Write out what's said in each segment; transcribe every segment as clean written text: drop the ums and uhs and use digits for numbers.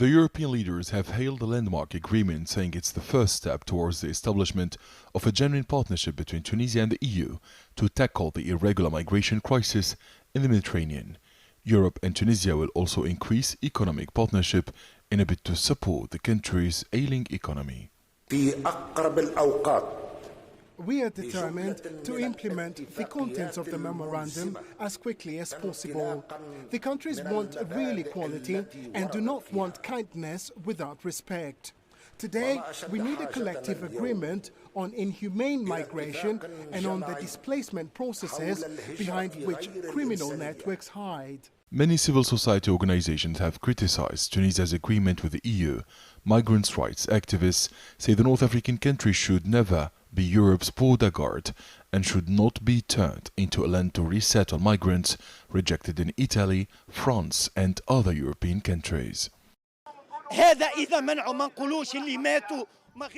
The European leaders have hailed the landmark agreement, saying it's the first step towards the establishment of a genuine partnership between Tunisia and the EU to tackle the irregular migration crisis in the Mediterranean. Europe and Tunisia will also increase economic partnership in a bid to support the country's ailing economy. We are determined to implement the contents of the memorandum as quickly as possible. The countries want real equality and do not want kindness without respect. Today, we need a collective agreement on inhumane migration and on the displacement processes behind which criminal networks hide. Many civil society organizations have criticized Tunisia's agreement with the EU. Migrants' rights activists say the North African country should never be Europe's border guard and should not be turned into a land to resettle migrants rejected in Italy, France and other European countries.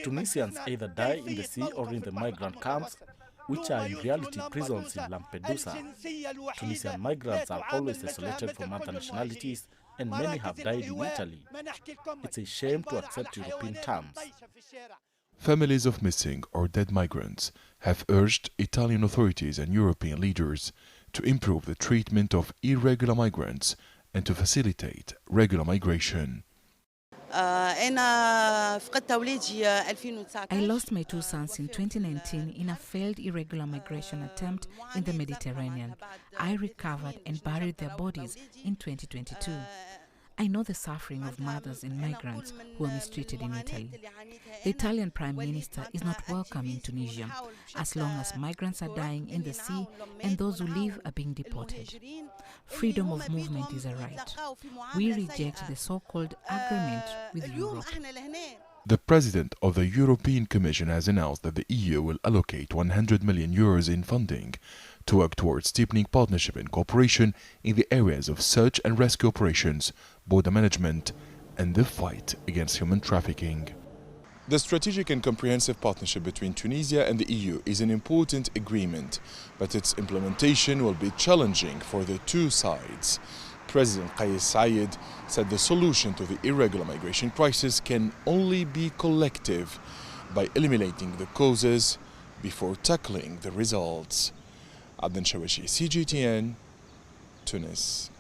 Tunisians either die in the sea or in the migrant camps, which are in reality prisons in Lampedusa. Tunisian migrants are always isolated from other nationalities and many have died in Italy. It's a shame to accept European terms. Families of missing or dead migrants have urged Italian authorities and European leaders to improve the treatment of irregular migrants and to facilitate regular migration. I lost my two sons in 2019 in a failed irregular migration attempt in the Mediterranean. I recovered and buried their bodies in 2022. I know the suffering of mothers and migrants who are mistreated in Italy. The Italian Prime Minister is not welcome in Tunisia as long as migrants are dying in the sea and those who leave are being deported. Freedom of movement is a right. We reject the so-called agreement with Europe. The President of the European Commission has announced that the EU will allocate 100 million euros in funding to work towards deepening partnership and cooperation in the areas of search and rescue operations, border management, and the fight against human trafficking. The strategic and comprehensive partnership between Tunisia and the EU is an important agreement, but its implementation will be challenging for the two sides. President Kais Saied said the solution to the irregular migration crisis can only be collective by eliminating the causes before tackling the results. Abdel Shawashi, CGTN, Tunis.